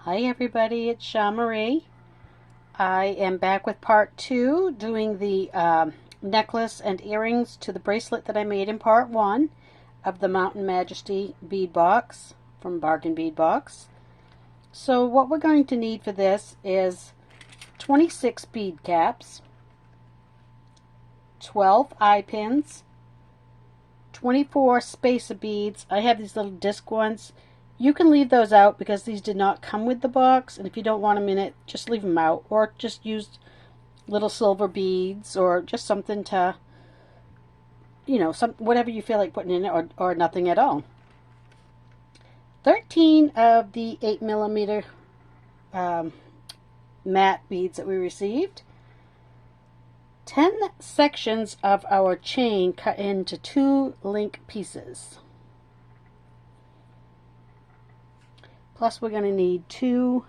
Hi everybody, it's Marie. I am back with part 2, doing the necklace and earrings to the bracelet that I made in part 1 of the Mountain Majesty bead box from Bargain Bead Box. So what we're going to need for this is 26 bead caps, 12 eye pins, 24 spacer beads. I have these little disc ones. You can leave those out because these did not come with the box, and if you don't want them in it, just leave them out, or just use little silver beads, or just something to, whatever you feel like putting in it, or nothing at all. 13 of the 8mm matte beads that we received. 10 sections of our chain cut into 2 link pieces. Plus we're going to need 2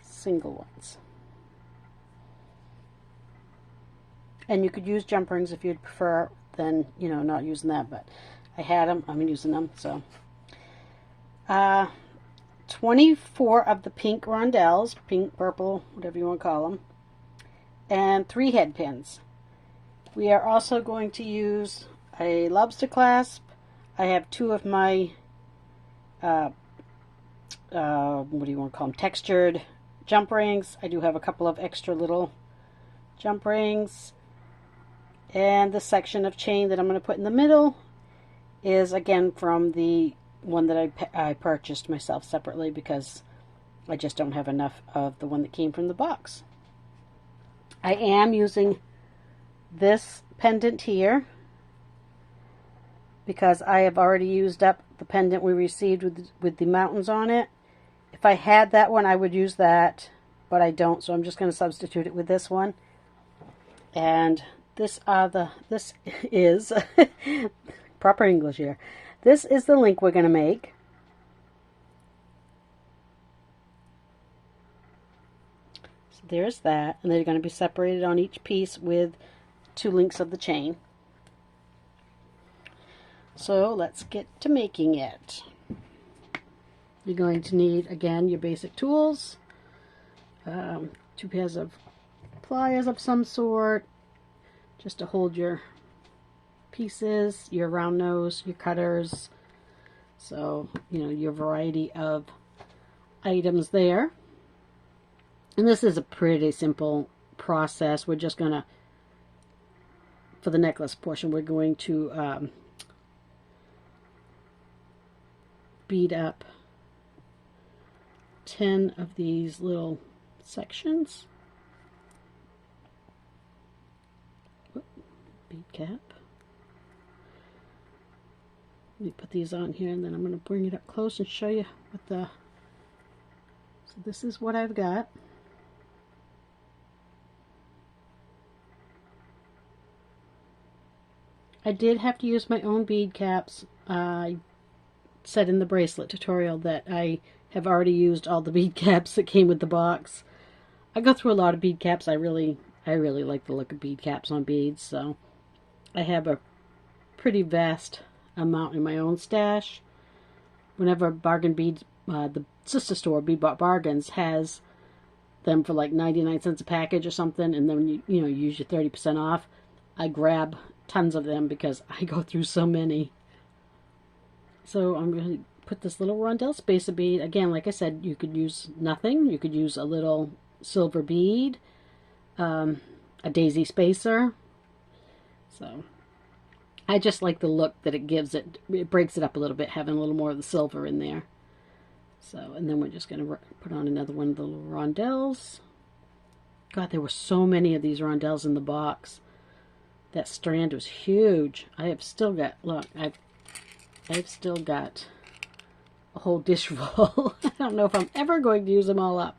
single ones. And you could use jump rings if you'd prefer than, not using that, but I had them, I'm using them, so. 24 of the pink rondelles, pink, purple, whatever you want to call them, and 3 head pins. We are also going to use a lobster clasp. I have 2 of my what do you want to call them, textured jump rings. I do have a couple of extra little jump rings, and the section of chain that I'm going to put in the middle is again from the one that I purchased myself separately because I just don't have enough of the one that came from the box. I am using this pendant here because I have already used up the pendant we received with the mountains on it. If I had that one, I would use that, but I don't, so I'm just going to substitute it with this one. And this is proper English here. This is the link we're going to make. So there's that, and they're going to be separated on each piece with 2 links of the chain. So let's get to making it. You're going to need, again, your basic tools, 2 pairs of pliers of some sort, just to hold your pieces, your round nose, your cutters, so, your variety of items there. And this is a pretty simple process. We're just going to, for the necklace portion, we're going to bead up 10 of these little sections. Bead cap. Let me put these on here, and then I'm going to bring it up close and show you what so this is what I've got. I did have to use my own bead caps. I said in the bracelet tutorial that I have already used all the bead caps that came with the box. I go through a lot of bead caps. I really like the look of bead caps on beads, so I have a pretty vast amount in my own stash. Whenever Bargain Beads, the sister store, Bead Bargains, has them for like 99 cents a package or something, and then you use your 30% off, I grab tons of them because I go through so many. So I'm going to put this little rondelle spacer bead. Again, like I said, you could use nothing. You could use a little silver bead, a daisy spacer. So I just like the look that it gives it. It breaks it up a little bit, having a little more of the silver in there. So, and then we're just going to put on another one of the little rondelles. God, there were so many of these rondelles in the box. That strand was huge. I have still got, look, I've still got a whole dish full. I don't know if I'm ever going to use them all up,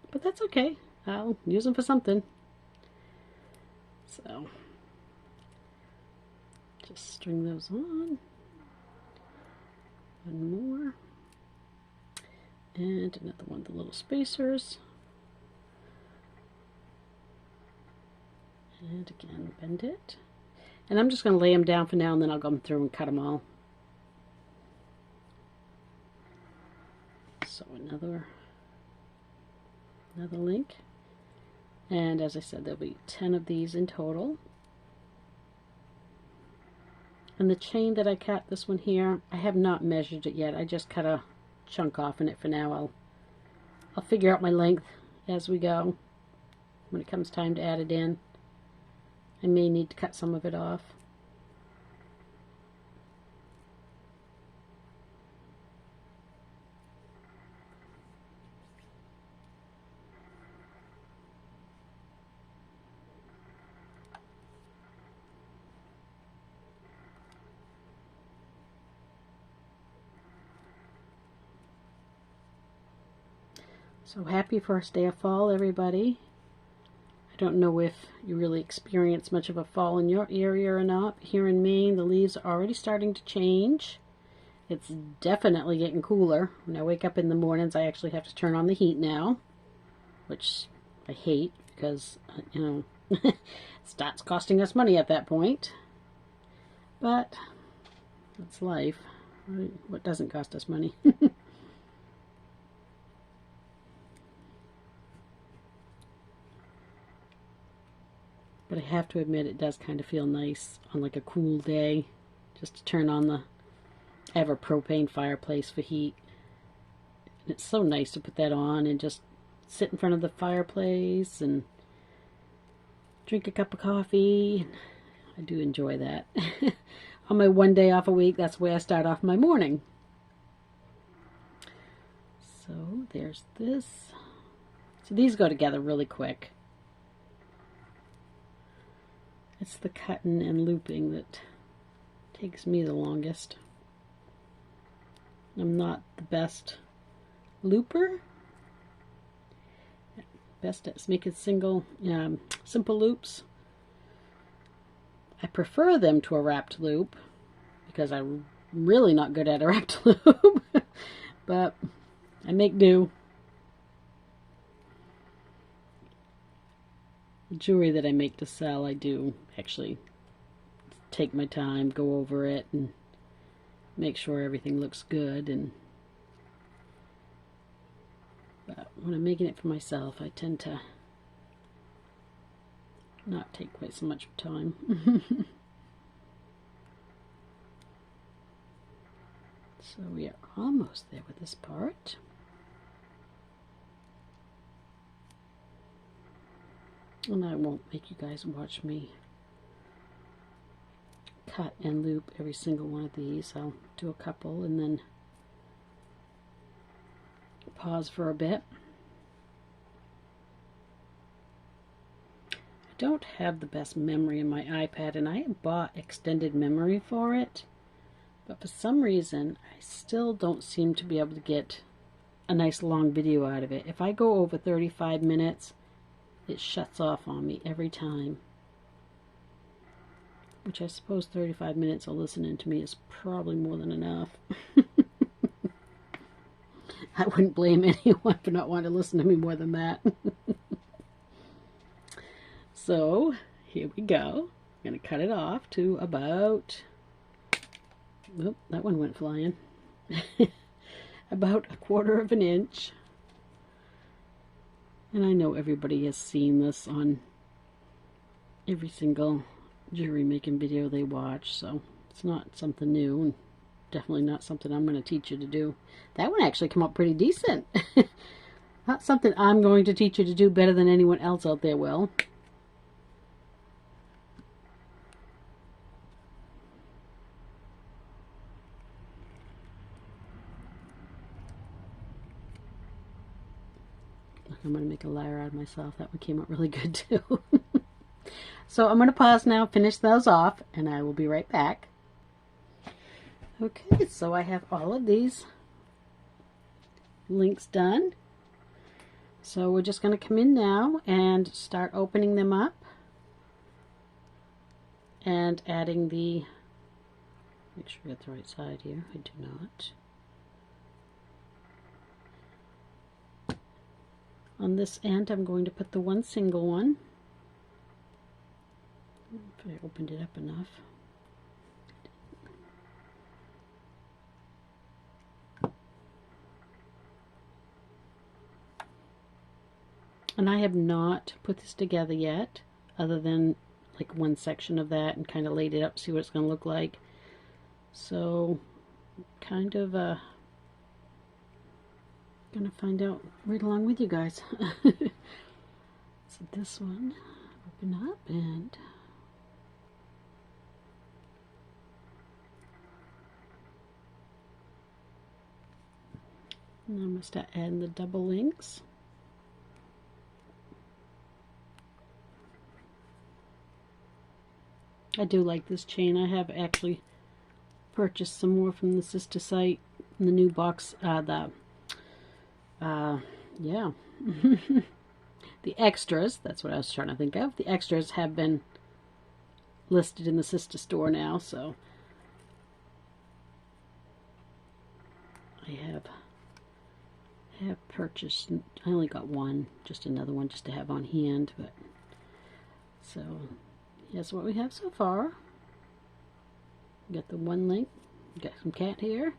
but that's okay. I'll use them for something. So just string those on. One more. And another one of the little spacers. And again, bend it. And I'm just going to lay them down for now, and then I'll go through and cut them all. So another another link. And as I said, there'll be 10 of these in total. And the chain that I cut, this one here, I have not measured it yet. I just cut a chunk off in it for now. I'll figure out my length as we go. When it comes time to add it in, I may need to cut some of it off. So happy first day of fall, everybody. I don't know if you really experience much of a fall in your area or not. Here in Maine, the leaves are already starting to change. It's definitely getting cooler. When I wake up in the mornings, I actually have to turn on the heat now, which I hate because, you know, it starts costing us money at that point. But that's life. What doesn't cost us money? But I have to admit, it does kind of feel nice on like a cool day just to turn on the... I have a propane fireplace for heat. And it's so nice to put that on and just sit in front of the fireplace and drink a cup of coffee. I do enjoy that. On my one day off a week, that's the way I start off my morning. So there's this. So these go together really quick. It's the cutting and looping that takes me the longest. I'm not the best looper. Best at making simple loops. I prefer them to a wrapped loop because I'm really not good at a wrapped loop. But I make do. The jewelry that I make to sell, I do actually take my time, go over it, and make sure everything looks good. But when I'm making it for myself, I tend to not take quite so much time. So we are almost there with this part. And I won't make you guys watch me cut and loop every single one of these. I'll do a couple and then pause for a bit. I don't have the best memory in my iPad, and I have bought extended memory for it, but for some reason I still don't seem to be able to get a nice long video out of it. If I go over 35 minutes, it shuts off on me every time. Which I suppose 35 minutes of listening to me is probably more than enough. I wouldn't blame anyone for not wanting to listen to me more than that. So, here we go. I'm going to cut it off to about... Oop, that one went flying. About 1/4 of an inch. And I know everybody has seen this on every single jewelry making video they watch, so it's not something new, and definitely not something I'm going to teach you to do. That one actually came up pretty decent. Not something I'm going to teach you to do better than anyone else out there will. Look, I'm going to make a liar out of myself. That one came out really good too. So I'm going to pause now, finish those off, and I will be right back. Okay, so I have all of these links done. So we're just going to come in now and start opening them up and adding the... Make sure we get the right side here. I do not. On this end, I'm going to put the one single one. If I opened it up enough. And I have not put this together yet, other than like one section of that and kind of laid it up, see what it's going to look like. So kind of gonna find out right along with you guys. So this one, open up and I'm going to start adding the double links. I do like this chain. I have actually purchased some more from the sister site in the new box. Yeah. The extras, that's what I was trying to think of. The extras have been listed in the sister store now, so I have purchased. I only got one, just another one just to have on hand, but so here's what we have so far. We got the one link, we got some cat hair,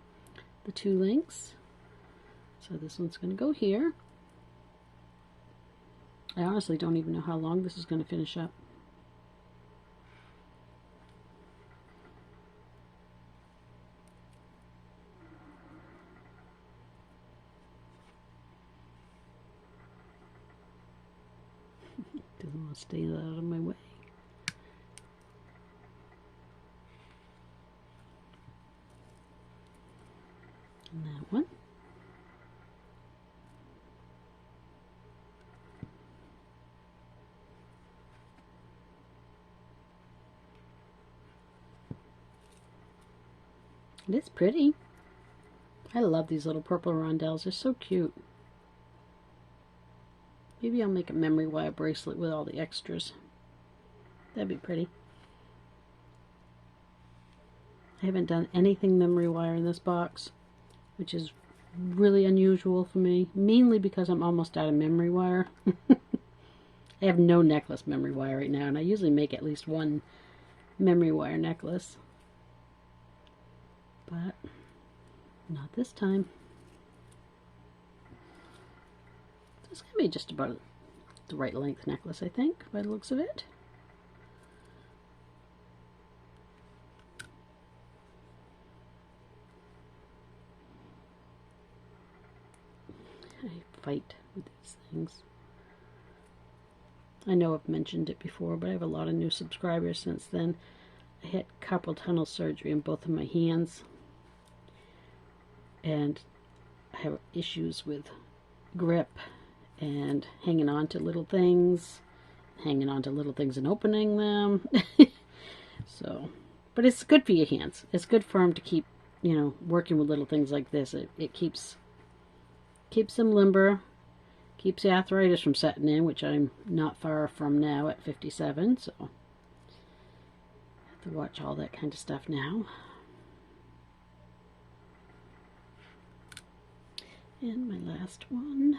the two links. So this one's going to go here. I honestly don't even know how long this is going to finish up. Doesn't want to stay out of my way. And that one. It is pretty. I love these little purple rondelles. They're so cute. Maybe I'll make a memory wire bracelet with all the extras. That'd be pretty. I haven't done anything memory wire in this box, which is really unusual for me, mainly because I'm almost out of memory wire. I have no necklace memory wire right now, and I usually make at least one memory wire necklace. But not this time. It's going to be just about the right length necklace, I think, by the looks of it. I fight with these things. I know I've mentioned it before, but I have a lot of new subscribers since then. I had carpal tunnel surgery in both of my hands, and I have issues with grip and hanging on to little things and opening them. So, but it's good for your hands. It's good for them to keep, you know, working with little things like this. It keeps them limber, keeps the arthritis from setting in, which I'm not far from now at 57, so I have to watch all that kind of stuff now. And my last one.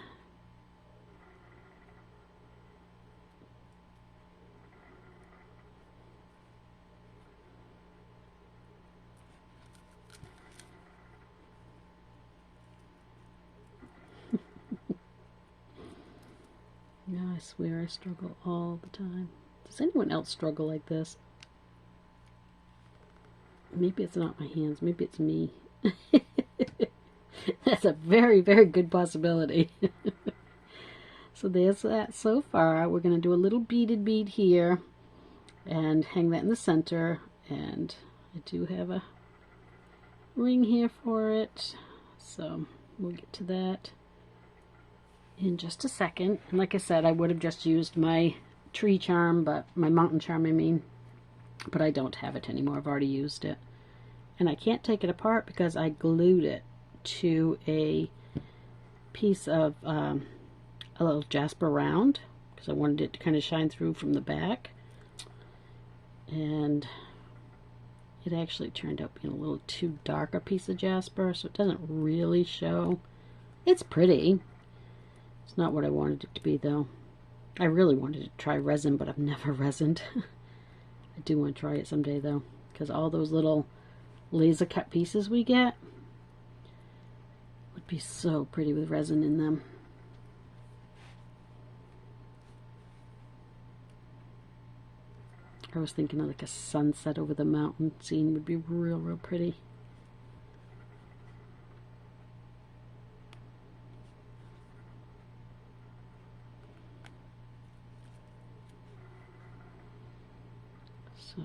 Yeah, I swear I struggle all the time. Does anyone else struggle like this? Maybe it's not my hands, maybe it's me. That's a very, very good possibility. So there's that so far. We're going to do a little beaded bead here and hang that in the center. And I do have a ring here for it. So we'll get to that in just a second. And like I said, I would have just used my tree charm, but my mountain charm, I mean, but I don't have it anymore. I've already used it. And I can't take it apart because I glued it to a piece of a little jasper round because I wanted it to kind of shine through from the back, and it actually turned out being a little too dark a piece of jasper, so it doesn't really show. It's pretty. It's not what I wanted it to be though. I really wanted to try resin, but I've never resined. I do want to try it someday though, because all those little laser cut pieces we get would be so pretty with resin in them. I was thinking of like a sunset over the mountain scene would be real, real pretty. So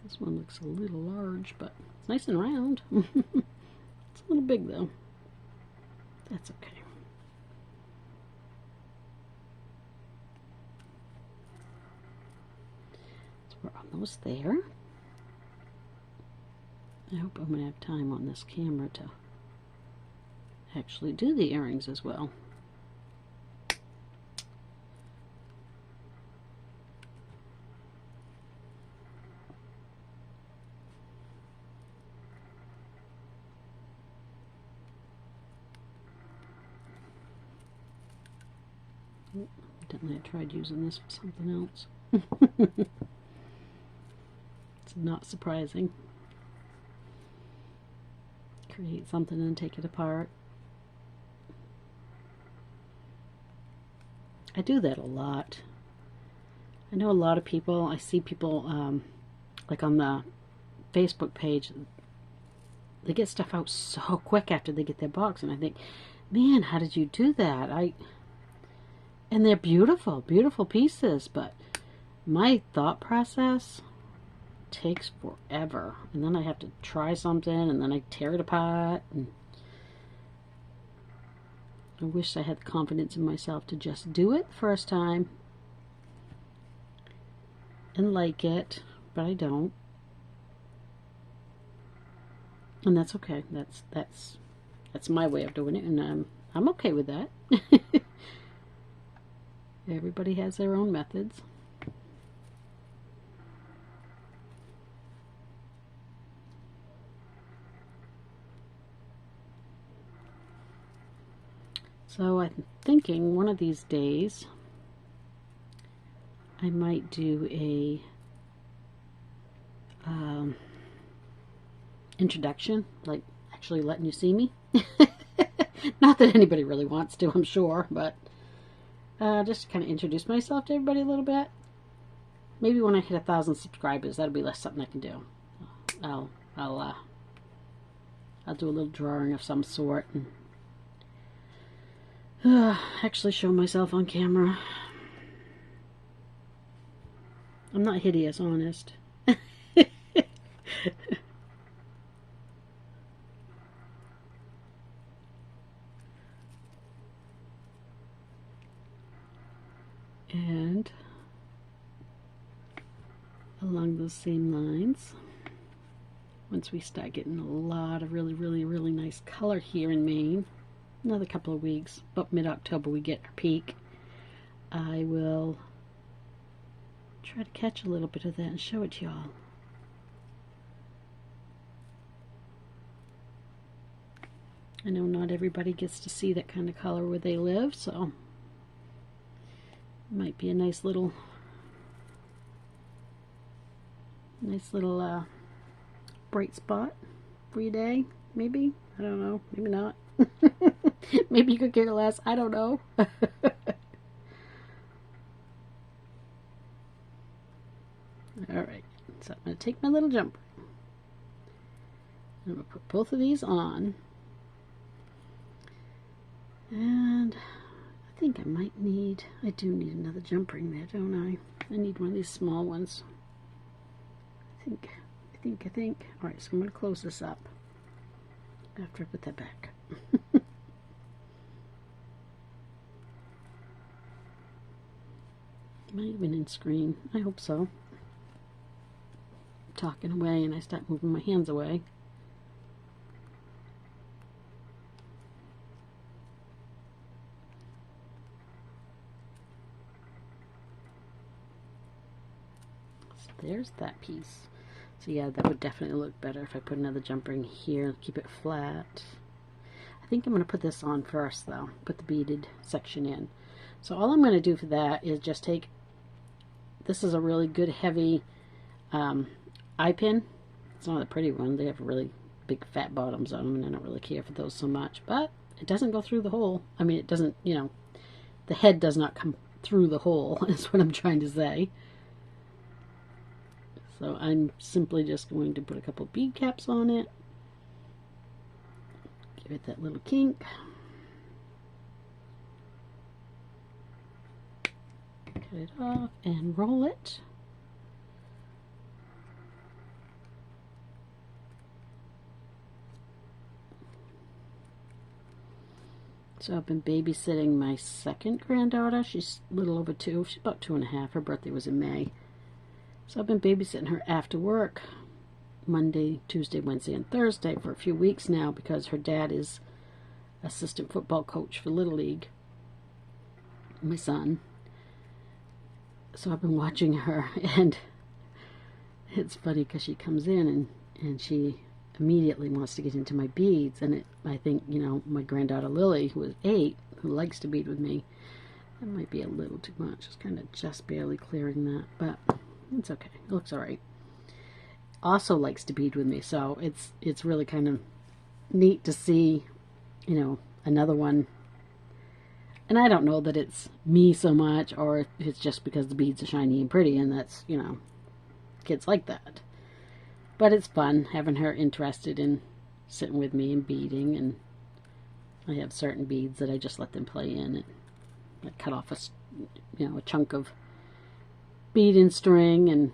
this one looks a little large, but it's nice and round. It's a little big though. That's okay. So we're almost there. I hope I'm going to have time on this camera to actually do the earrings as well. Evidently I tried using this for something else. It's not surprising. Create something and take it apart. I do that a lot. I know a lot of people, I see people like on the Facebook page, they get stuff out so quick after they get their box, and I think, man, how did you do that? And they're beautiful, beautiful pieces, but my thought process takes forever. And then I have to try something, and then I tear it apart. And I wish I had the confidence in myself to just do it the first time and like it, but I don't. And that's okay. That's my way of doing it, and I'm okay with that. Everybody has their own methods. So I'm thinking one of these days I might do a introduction, like actually letting you see me. Not that anybody really wants to, I'm sure, but just to kind of introduce myself to everybody a little bit. Maybe when I hit 1,000 subscribers, that'll be less something I can do. I'll do a little drawing of some sort and actually show myself on camera. I'm not hideous, honest. And along those same lines, once we start getting a lot of really, really, really nice color here in Maine, another couple of weeks, about mid-October we get our peak, I will try to catch a little bit of that and show it to y'all. I know not everybody gets to see that kind of color where they live, so might be a nice little bright spot for your day, maybe. I don't know, maybe not. Maybe you could care less, I don't know. Alright, so I'm going to take my little jumper. I'm going to put both of these on, and I think I do need another jump ring there, don't I? I need one of these small ones. I think. Alright, so I'm going to close this up after I put that back. Might even in screen. I hope so. I'm talking away and I start moving my hands away. There's that piece. So yeah, that would definitely look better if I put another jump ring here, keep it flat. I think I'm going to put this on first though, put the beaded section in. So all I'm going to do for that is just take, this is a really good heavy eye pin. It's not a pretty one, they have really big fat bottoms on them and I don't really care for those so much, but it doesn't go through the hole. I mean, it doesn't, you know, the head does not come through the hole is what I'm trying to say. So I'm simply just going to put a couple bead caps on it. Give it that little kink. Cut it off and roll it. So I've been babysitting my second granddaughter. She's a little over 2. She's about 2.5. Her birthday was in May. So I've been babysitting her after work Monday, Tuesday, Wednesday, and Thursday for a few weeks now because her dad is assistant football coach for Little League, my son. So I've been watching her, and it's funny because she comes in and she immediately wants to get into my beads, and I think, you know, my granddaughter Lily, who is 8, who likes to bead with me, that might be a little too much. It's kind of just barely clearing that, but it's okay. It looks all right. Also likes to bead with me, so it's really kind of neat to see, you know, another one. And I don't know that it's me so much, or if it's just because the beads are shiny and pretty, and that's, you know, kids like that. But it's fun having her interested in sitting with me and beading, and I have certain beads that I just let them play in, and I cut off a chunk of beading string and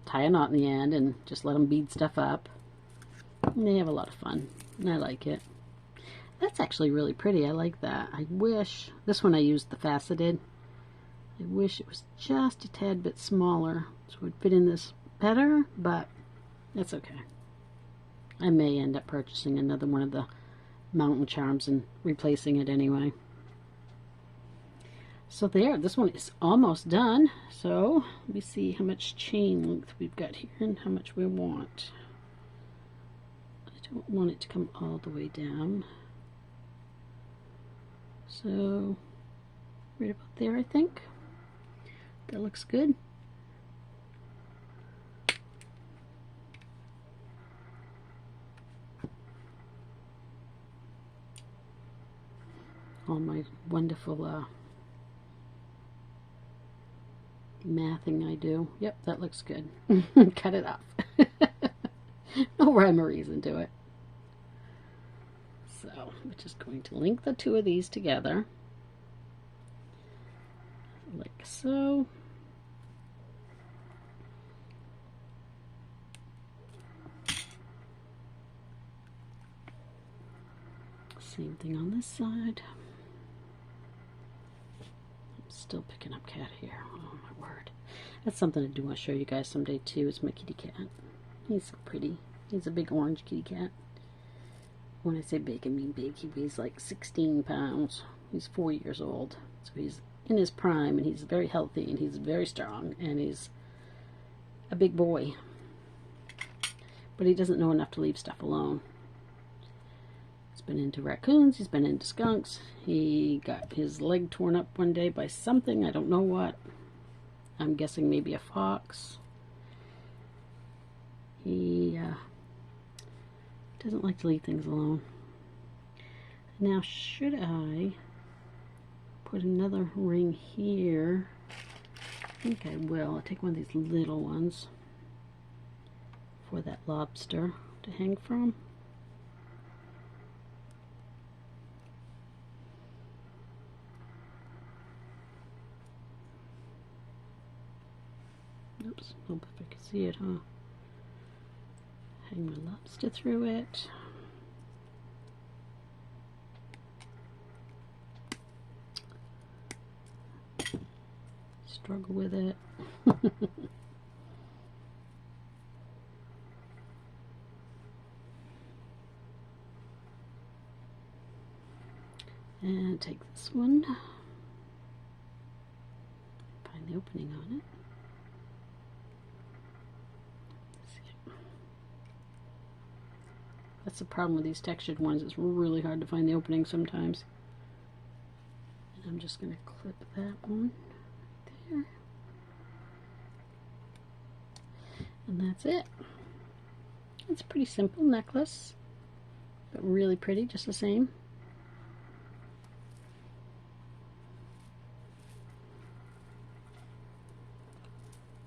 tie a knot in the end and just let them bead stuff up. And they have a lot of fun, and I like it. That's actually really pretty. I like that. I wish, this one I used the faceted. I wish it was just a tad bit smaller so it would fit in this better, but that's okay. I may end up purchasing another one of the mountain charms and replacing it anyway. So there, this one is almost done. So let me see how much chain length we've got here and how much we want. I don't want it to come all the way down. So right about there, I think. That looks good. All my wonderful mathing I do. Yep, that looks good. Cut it off. No rhyme or reason to it. So we're just going to link the two of these together, like so. Same thing on this side. I'm still picking up cat hair. Oh my word. That's something I do want to show you guys someday too. Is my kitty cat. He's so pretty. He's a big orange kitty cat. When I say big, I mean big. He weighs like 16 pounds. He's 4 years old. So he's in his prime, and he's very healthy, and he's very strong, and he's a big boy. But he doesn't know enough to leave stuff alone. He's been into raccoons. He's been into skunks. He got his leg torn up one day by something. I don't know what. I'm guessing maybe a fox. He doesn't like to leave things alone. Now, should I put another ring here? I think I will. I'll take one of these little ones for that lobster to hang from. Oops, hope if I can see it, huh? Hang my lobster through it. Struggle with it. And take this one. Find the opening on it. That's the problem with these textured ones. It's really hard to find the opening sometimes. And I'm just going to clip that one there. And that's it. It's a pretty simple necklace, but really pretty just the same.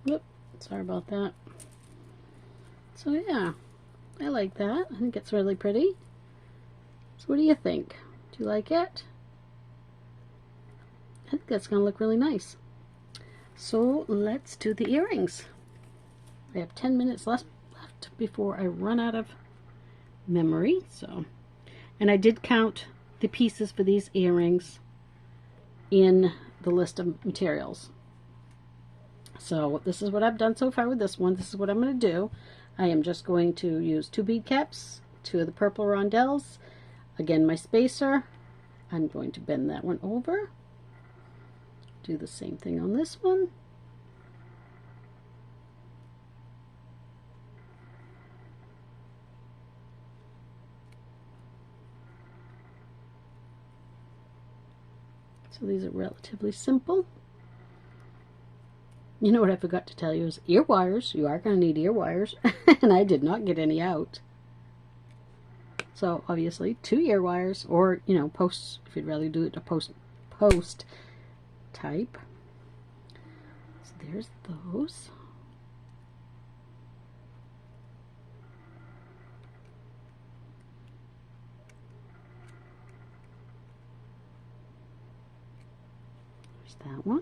Whoop, sorry about that. So yeah, I like that. I think it's really pretty. So what do you think? Do you like it? I think that's going to look really nice. So let's do the earrings. I have 10 minutes left before I run out of memory. So, and I did count the pieces for these earrings in the list of materials. So this is what I've done so far with this one. This is what I'm going to do. I am just going to use 2 bead caps, 2 of the purple rondelles, again my spacer. I'm going to bend that one over. Do the same thing on this one. So these are relatively simple. You know what I forgot to tell you is ear wires. You are going to need ear wires, and I did not get any out. So obviously 2 ear wires, or you know, posts if you'd rather do it a post type. So there's those. There's that one.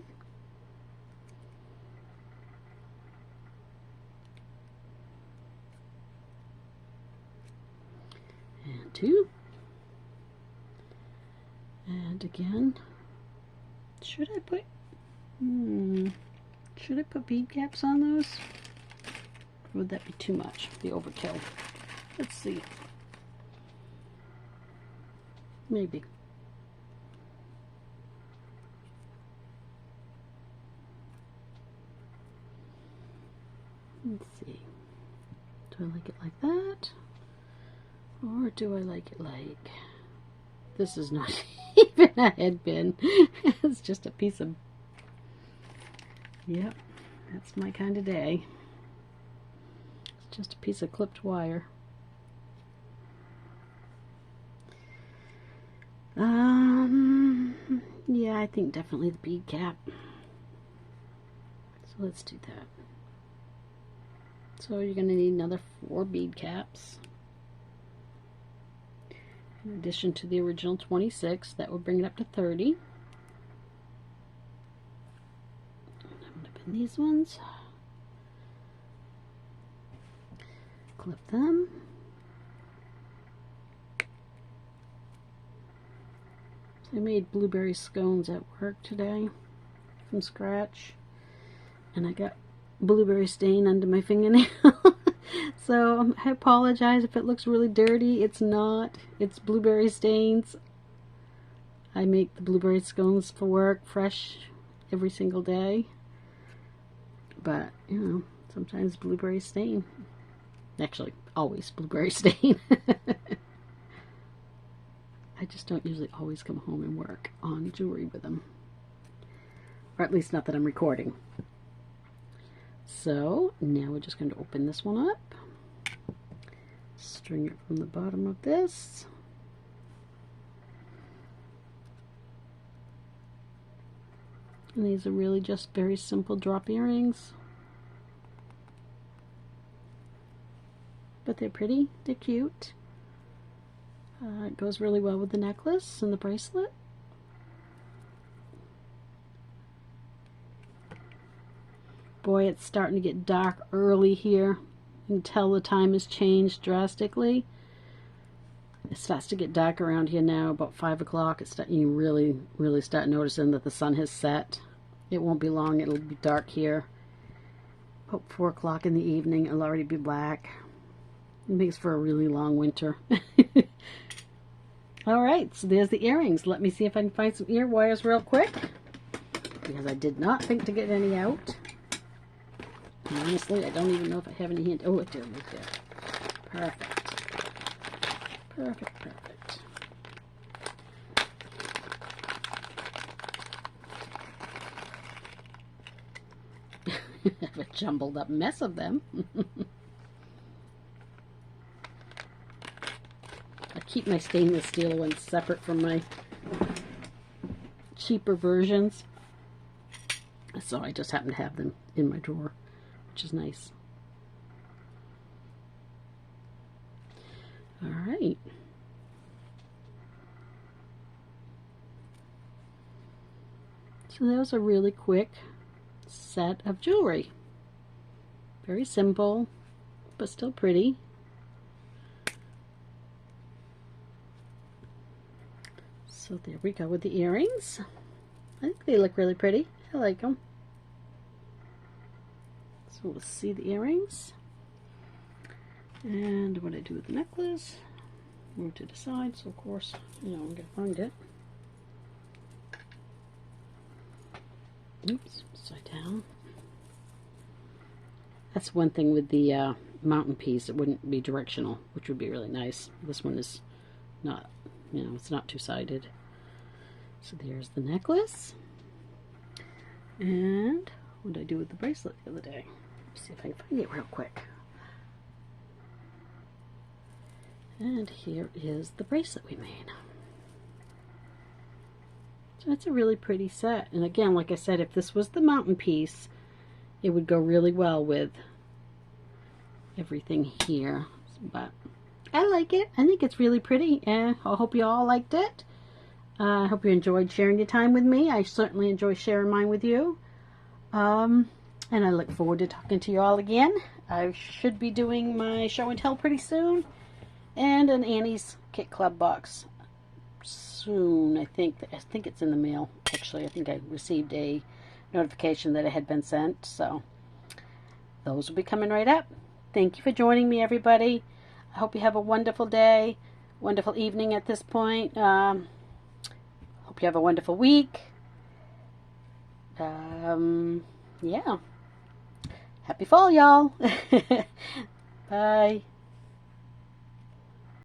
And 2. And again, should I put bead caps on those? Or would that be too much? Be overkill. Let's see. Maybe. Let's see. Do I like it like that? Or do I like it like... This is not even a headband. It's just a piece of... Yep, that's my kind of day. It's just a piece of clipped wire. Yeah, I think definitely the bead cap. So let's do that. So you're going to need another 4 bead caps. In addition to the original 26, that would bring it up to 30. And I'm going to pin these ones. Clip them. So I made blueberry scones at work today from scratch, and I got blueberry stain under my fingernail. So I apologize if it looks really dirty. It's not. It's blueberry stains. I make the blueberry scones for work fresh every single day, but you know, sometimes blueberry stain. Actually, always blueberry stain. I just don't usually always come home and work on jewelry with them. Or at least not that I'm recording. So now we're just going to open this one up. String it from the bottom of this. And these are really just very simple drop earrings. But they're pretty, they're cute. It goes really well with the necklace and the bracelet. Boy, it's starting to get dark early here. You can tell the time has changed drastically. It starts to get dark around here now, about 5 o'clock. You really start noticing that the sun has set. It won't be long, it'll be dark here. About 4 o'clock in the evening, it'll already be black. It makes for a really long winter. Alright, so there's the earrings. Let me see if I can find some ear wires real quick, because I did not think to get any out. And honestly, I don't even know if I have any hint. Oh, it did right there. Perfect. Perfect, perfect. I have a jumbled up mess of them. I keep my stainless steel ones separate from my cheaper versions. So I just happen to have them in my drawer, which is nice. All right. So that was a really quick set of jewelry. Very simple, but still pretty. So there we go with the earrings. I think they look really pretty. I like them. So we'll see the earrings. And what I do with the necklace, move to the side, so of course, you know, I'm going to find it. Oops, upside down. That's one thing with the mountain piece, it wouldn't be directional, which would be really nice. This one is not, you know, it's not two-sided. So there's the necklace. And what did I do with the bracelet the other day? Let's see if I can find it real quick. And here is the bracelet we made. So it's a really pretty set. And again, like I said, if this was the mountain piece, it would go really well with everything here. But I like it. I think it's really pretty. And I hope you all liked it. I hope you enjoyed sharing your time with me. I certainly enjoy sharing mine with you. And I look forward to talking to you all again. I should be doing my show and tell pretty soon. And an Annie's Kit Club box soon. I think it's in the mail. Actually, I think I received a notification that it had been sent. So those will be coming right up. Thank you for joining me, everybody. I hope you have a wonderful day, wonderful evening at this point. Hope you have a wonderful week. Yeah. Happy fall, y'all. Bye.